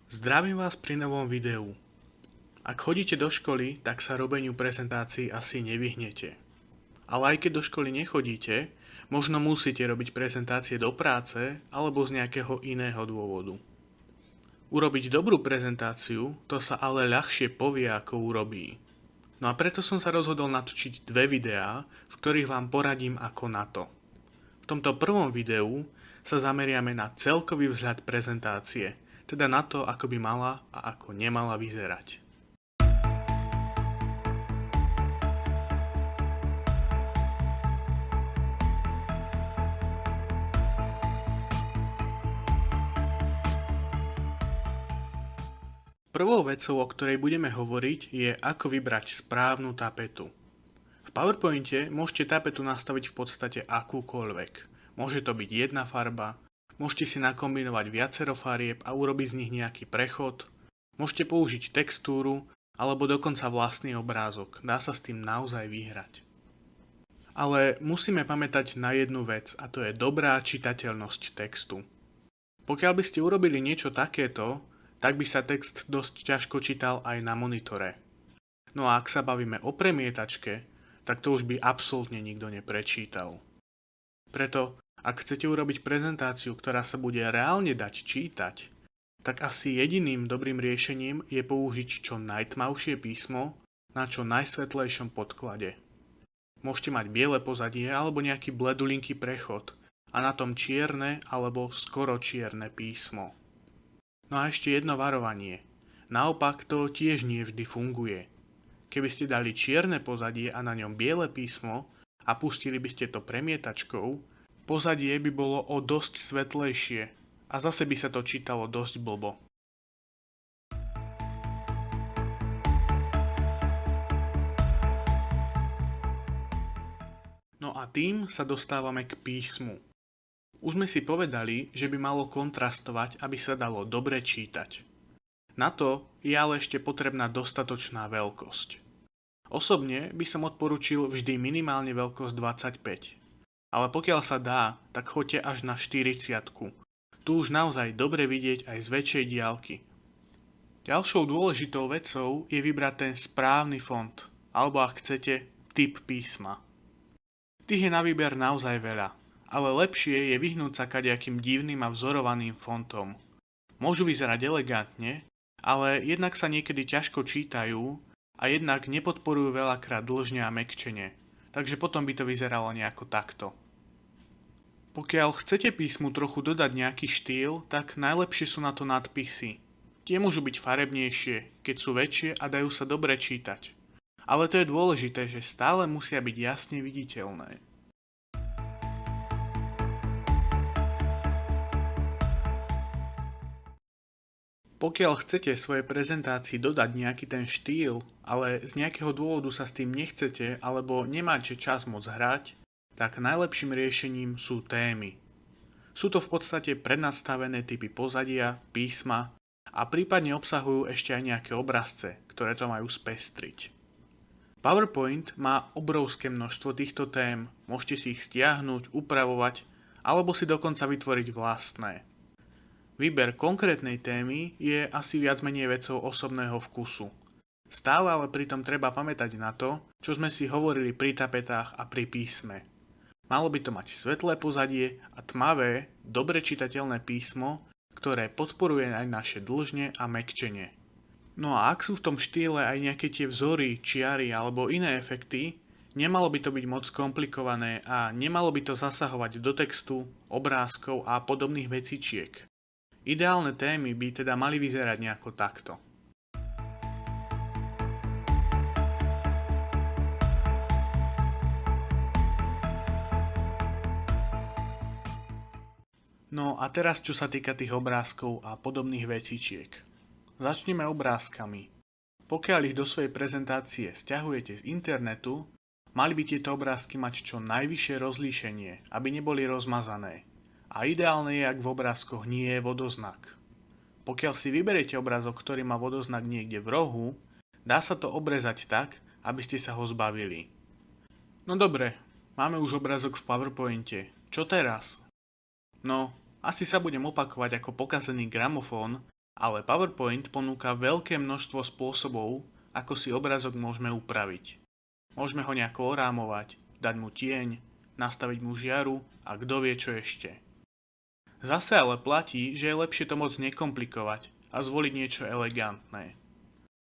Zdravím vás pri novom videu. Ak chodíte do školy, tak sa robeniu prezentácií asi nevyhnete. Ale aj keď do školy nechodíte, možno musíte robiť prezentácie do práce alebo z nejakého iného dôvodu. Urobiť dobrú prezentáciu, to sa ale ľahšie povie ako urobí. No a preto som sa rozhodol natočiť dve videá, v ktorých vám poradím ako na to. V tomto prvom videu sa zameriame na celkový vzhľad prezentácie, teda na to, ako by mala a ako nemala vyzerať. Prvou vecou, o ktorej budeme hovoriť, je ako vybrať správnu tapetu. V PowerPointe môžete tapetu nastaviť v podstate akúkoľvek. Môže to byť jedna farba, môžete si nakombinovať viacero farieb a urobiť z nich nejaký prechod, môžete použiť textúru alebo dokonca vlastný obrázok. Dá sa s tým naozaj vyhrať. Ale musíme pamätať na jednu vec, a to je dobrá čitateľnosť textu. Pokiaľ by ste urobili niečo takéto, tak by sa text dosť ťažko čítal aj na monitore. No a ak sa bavíme o premietačke, tak to už by absolútne nikto neprečítal. Preto, ak chcete urobiť prezentáciu, ktorá sa bude reálne dať čítať, tak asi jediným dobrým riešením je použiť čo najtmavšie písmo na čo najsvetlejšom podklade. Môžete mať biele pozadie alebo nejaký bledulinký prechod a na tom čierne alebo skoro čierne písmo. No a ešte jedno varovanie. Naopak to tiež nie vždy funguje. Keby ste dali čierne pozadie a na ňom biele písmo a pustili by ste to premietačkou, pozadie by bolo o dosť svetlejšie a zase by sa to čítalo dosť blbo. No a tým sa dostávame k písmu. Už sme si povedali, že by malo kontrastovať, aby sa dalo dobre čítať. Na to je ale ešte potrebná dostatočná veľkosť. Osobne by som odporučil vždy minimálne veľkosť 25. Ale pokiaľ sa dá, tak choďte až na 40. Tu už naozaj dobre vidieť aj z väčšej diaľky. Ďalšou dôležitou vecou je vybrať ten správny font, alebo ak chcete, typ písma. Tých je na výber naozaj veľa. Ale lepšie je vyhnúť sa kadejakým divným a vzorovaným fontom. Môžu vyzerať elegantne, ale jednak sa niekedy ťažko čítajú a jednak nepodporujú veľakrát dĺžne a mäkčenie, takže potom by to vyzeralo nejako takto. Pokiaľ chcete písmu trochu dodať nejaký štýl, tak najlepšie sú na to nadpisy. Tie môžu byť farebnejšie, keď sú väčšie a dajú sa dobre čítať. Ale to je dôležité, že stále musia byť jasne viditeľné. Pokiaľ chcete svojej prezentácii dodať nejaký ten štýl, ale z nejakého dôvodu sa s tým nechcete alebo nemáte čas moc hrať, tak najlepším riešením sú témy. Sú to v podstate prednastavené typy pozadia, písma a prípadne obsahujú ešte aj nejaké obrazce, ktoré to majú spestriť. PowerPoint má obrovské množstvo týchto tém, môžete si ich stiahnuť, upravovať alebo si dokonca vytvoriť vlastné. Výber konkrétnej témy je asi viac menej vecou osobného vkusu. Stále ale pritom treba pamätať na to, čo sme si hovorili pri tapetách a pri písme. Malo by to mať svetlé pozadie a tmavé, dobre čitateľné písmo, ktoré podporuje aj naše dĺžne a mäkčenie. No a ak sú v tom štýle aj nejaké tie vzory, čiary alebo iné efekty, nemalo by to byť moc komplikované a nemalo by to zasahovať do textu, obrázkov a podobných vecičiek. Ideálne témy by teda mali vyzerať nejako takto. No a teraz čo sa týka tých obrázkov a podobných vecičiek. Začneme obrázkami. Pokiaľ ich do svojej prezentácie stiahujete z internetu, mali by tieto obrázky mať čo najvyššie rozlíšenie, aby neboli rozmazané. A ideálne je, ak v obrázkoch nie je vodoznak. Pokiaľ si vyberiete obrázok, ktorý má vodoznak niekde v rohu, dá sa to obrezať tak, aby ste sa ho zbavili. No dobre, máme už obrázok v PowerPointe. Čo teraz? No, asi sa budem opakovať ako pokazený gramofón Ale PowerPoint ponúka veľké množstvo spôsobov, ako si obrázok môžeme upraviť. Môžeme ho nejako orámovať, dať mu tieň, nastaviť mu žiaru a kto vie čo ešte. Zase ale platí, že je lepšie to moc nekomplikovať a zvoliť niečo elegantné.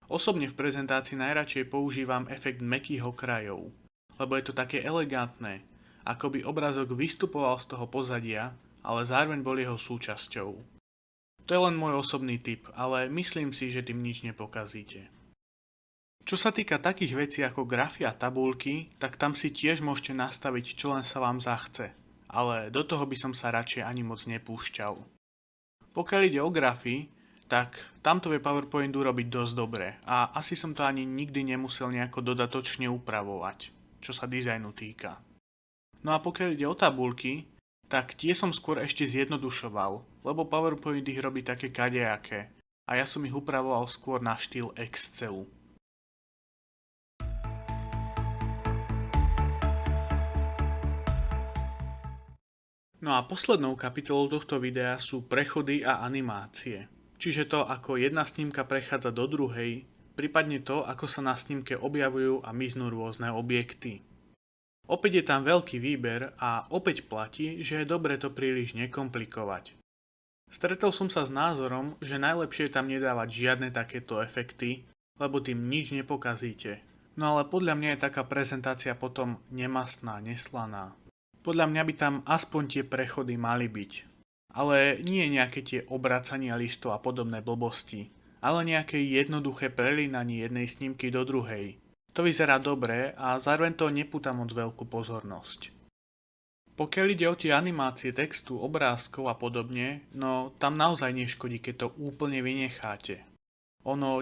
Osobne v prezentácii najradšej používam efekt mäkkých okrajov, lebo je to také elegantné, ako by obrázok vystupoval z toho pozadia, ale zároveň bol jeho súčasťou. To je len môj osobný tip, ale myslím si, že tým nič nepokazíte. Čo sa týka takých vecí ako grafy a tabulky, tak tam si tiež môžete nastaviť, čo len sa vám zachce, ale do toho by som sa radšej ani moc nepúšťal. Pokiaľ ide o grafy, tak tam to vie PowerPoint urobiť dosť dobre a asi som to ani nikdy nemusel nejako dodatočne upravovať, čo sa dizajnu týka. No a pokiaľ ide o tabulky, tak tie som skôr ešte zjednodušoval, lebo PowerPoint ich robí také kadejaké a ja som ich upravoval skôr na štýl Excelu. No a poslednou kapitolou tohto videa sú prechody a animácie. Čiže to, ako jedna snímka prechádza do druhej, prípadne to, ako sa na snímke objavujú a miznú rôzne objekty. Opäť je tam veľký výber a opäť platí, že je dobre to príliš nekomplikovať. Stretol som sa s názorom, že najlepšie je tam nedávať žiadne takéto efekty, lebo tým nič nepokazíte. No ale podľa mňa je taká prezentácia potom nemastná, neslaná. Podľa mňa by tam aspoň tie prechody mali byť. Ale nie nejaké tie obracania listov a podobné blbosti, ale nejaké jednoduché prelínanie jednej snímky do druhej. To vyzerá dobre a zároveň to nepúta moc veľkú pozornosť. Pokiaľ ide o tie animácie textu, obrázkov a podobne, no tam naozaj neškodí, keď to úplne vynecháte.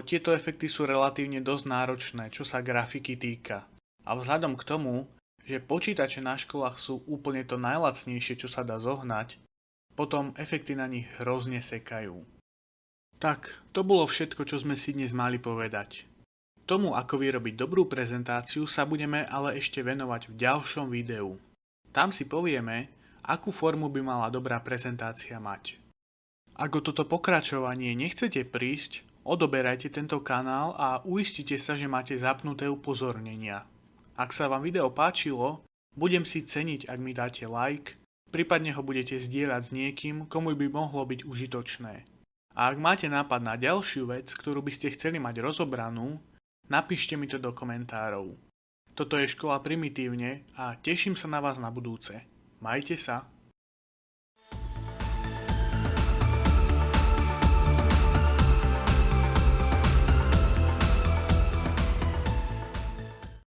Tieto efekty sú relatívne dosť náročné, čo sa grafiky týka. A vzhľadom k tomu, že počítače na školách sú úplne to najlacnejšie, čo sa dá zohnať, potom efekty na nich hrozne sekajú. Tak, to bolo všetko, čo sme si dnes mali povedať. Tomu, ako vyrobiť dobrú prezentáciu, sa budeme ale ešte venovať v ďalšom videu. Tam si povieme, akú formu by mala dobrá prezentácia mať. Ak o toto pokračovanie nechcete prísť, odoberajte tento kanál a uistite sa, že máte zapnuté upozornenia. Ak sa vám video páčilo, budem si ceniť, ak mi dáte like, prípadne ho budete zdieľať s niekým, komu by mohlo byť užitočné. A ak máte nápad na ďalšiu vec, ktorú by ste chceli mať rozobranú, napíšte mi to do komentárov. Toto je Škola Primitívne a teším sa na vás na budúce. Majte sa.